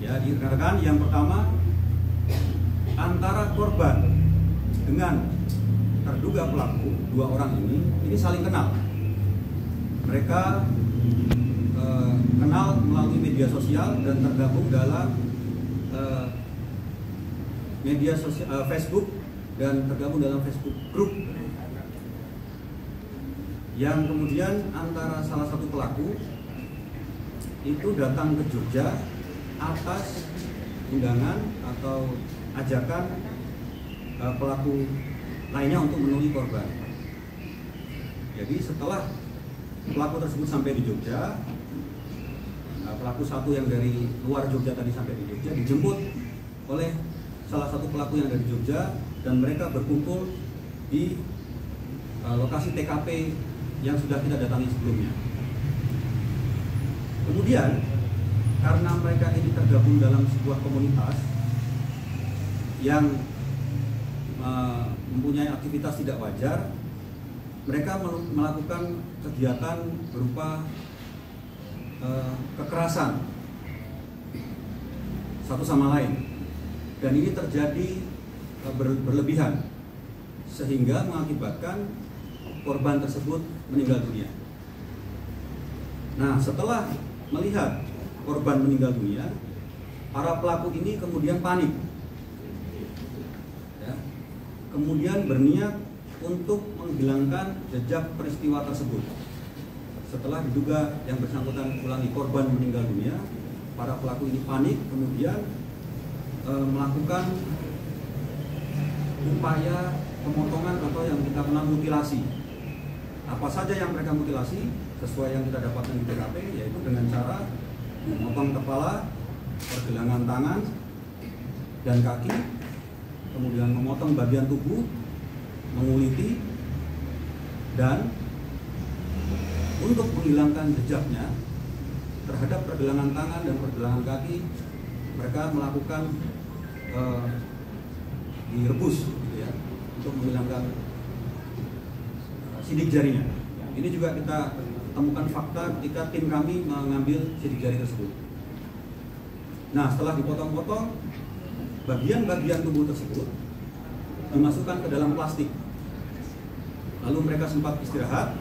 Ya, rekan-rekan, yang pertama antara korban dengan terduga pelaku, dua orang ini saling kenal. Mereka kenal melalui media sosial dan tergabung dalam media sosial Facebook dan tergabung dalam Facebook Group. Yang kemudian antara salah satu pelaku itu datang ke Jogja atas undangan atau ajakan pelaku lainnya untuk menemui korban. Jadi setelah pelaku tersebut sampai di Jogja, pelaku satu yang dari luar Jogja tadi sampai di Jogja dijemput oleh salah satu pelaku yang dari Jogja dan mereka berkumpul di lokasi TKP yang sudah kita datangi sebelumnya. Kemudian karena mereka ini tergabung dalam sebuah komunitas yang mempunyai aktivitas tidak wajar, mereka melakukan kegiatan berupa kekerasan satu sama lain, dan ini terjadi berlebihan sehingga mengakibatkan korban tersebut meninggal dunia. Nah, setelah melihat korban meninggal dunia, para pelaku ini kemudian panik, ya, kemudian berniat untuk menghilangkan jejak peristiwa tersebut. Setelah diduga yang bersangkutan ulangi korban meninggal dunia, para pelaku ini panik, kemudian melakukan upaya pemotongan atau yang kita kenal mutilasi. Apa saja yang mereka mutilasi sesuai yang kita dapatkan di TKP, yaitu dengan cara memotong kepala, pergelangan tangan dan kaki, kemudian memotong bagian tubuh, menguliti, dan untuk menghilangkan jejaknya terhadap pergelangan tangan dan pergelangan kaki, mereka melakukan direbus, gitu ya, untuk menghilangkan sidik jarinya. Ini juga kita temukan fakta ketika tim kami mengambil sidik jari tersebut. Nah, setelah dipotong-potong, bagian-bagian tubuh tersebut dimasukkan ke dalam plastik. Lalu mereka sempat istirahat.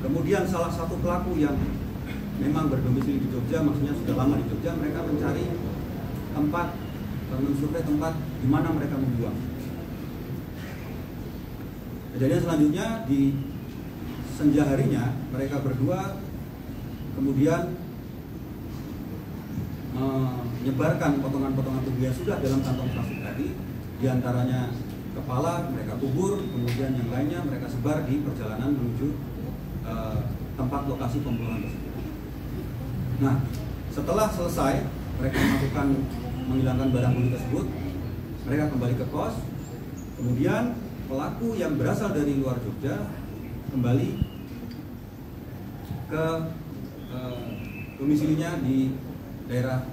Kemudian salah satu pelaku yang memang berdomisili di Jogja, maksudnya sudah lama di Jogja, mereka mencari tempat, mensurvei tempat di mana mereka membuang. Kejadian selanjutnya di senja harinya, mereka berdua kemudian menyebarkan potongan-potongan tubuh yang sudah dalam kantong plastik tadi, diantaranya kepala mereka kubur, kemudian yang lainnya mereka sebar di perjalanan menuju tempat lokasi pembuangan tersebut. Nah, setelah selesai mereka melakukan menghilangkan barang bukti tersebut, mereka kembali ke kos. Kemudian pelaku yang berasal dari luar Jogja kembali ke domisilinya di daerah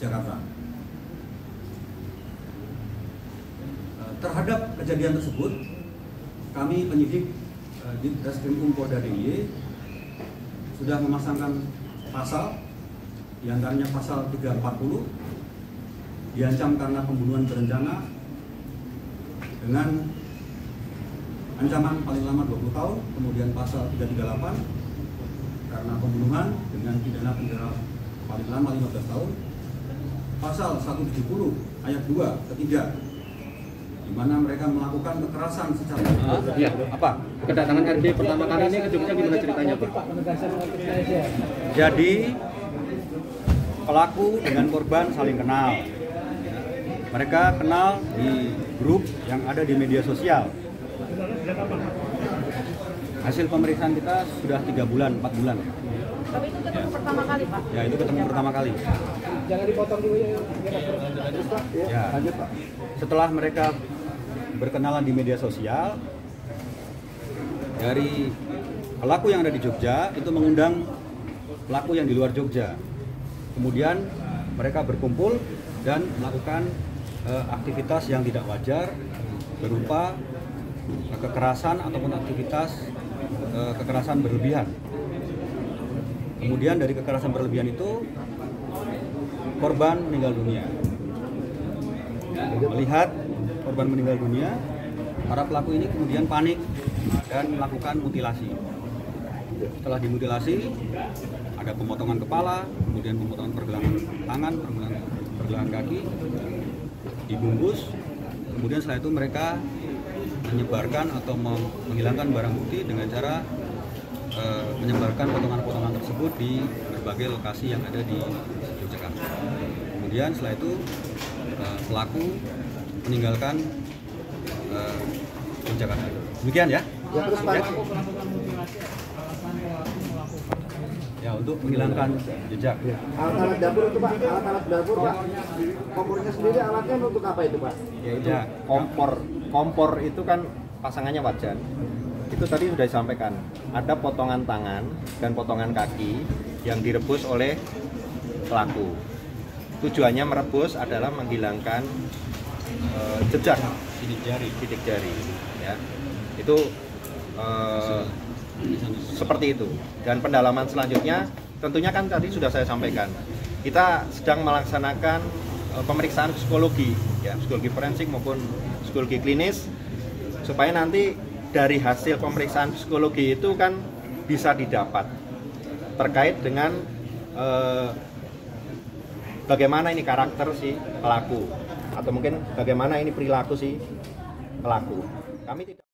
Jakarta. Terhadap kejadian tersebut, kami penyidik di Reskrim Polda DIY sudah memasangkan pasal, diantaranya pasal 340, diancam karena pembunuhan berencana dengan ancaman paling lama 20 tahun, kemudian pasal 338 karena pembunuhan dengan pidana penjara paling lama 15 tahun, pasal 170 ayat 2 ketiga, di mana mereka melakukan kekerasan secara ya, apa? Kedatangan RD pertama kali ini ke Jogja gimana ceritanya, Pak? Jadi pelaku dengan korban saling kenal. Mereka kenal di grup yang ada di media sosial. Hasil pemeriksaan kita sudah 3 bulan, 4 bulan. Tapi itu ketemu pertama kali, Pak? Ya, itu ketemu pertama kali. Jangan dipotong dulu ya. Ya, lanjut, Pak. Setelah mereka berkenalan di media sosial, dari pelaku yang ada di Jogja itu mengundang pelaku yang di luar Jogja. Kemudian mereka berkumpul dan melakukan aktivitas yang tidak wajar berupa kekerasan ataupun aktivitas kekerasan berlebihan. Kemudian dari kekerasan berlebihan itu korban meninggal dunia. Melihat korban meninggal dunia, para pelaku ini kemudian panik dan melakukan mutilasi. Setelah dimutilasi, ada pemotongan kepala, kemudian pemotongan pergelangan tangan, pergelangan kaki, dibungkus. Kemudian setelah itu mereka menyebarkan atau menghilangkan barang bukti dengan cara menyebarkan potongan-potongan tersebut di berbagai lokasi yang ada di Yogyakarta. Kemudian setelah itu pelaku meninggalkan Yogyakarta. Demikian ya. Ya, terus Pak. Ya, untuk menghilangkan jejak. Alat-alat dapur itu Pak, alat-alat dapur Pak. Kompornya sendiri alatnya untuk apa itu Pak? Yaitu kompor itu kan pasangannya wajan. Itu tadi sudah disampaikan, ada potongan tangan dan potongan kaki yang direbus oleh pelaku. Tujuannya merebus adalah menghilangkan jejak sidik jari, ya. Itu seperti itu. Dan pendalaman selanjutnya tentunya kan tadi sudah saya sampaikan, kita sedang melaksanakan pemeriksaan psikologi, ya, psikologi forensik maupun psikologi klinis, supaya nanti dari hasil pemeriksaan psikologi itu kan bisa didapat terkait dengan bagaimana ini karakter si pelaku, atau mungkin bagaimana ini perilaku si pelaku. Kami tidak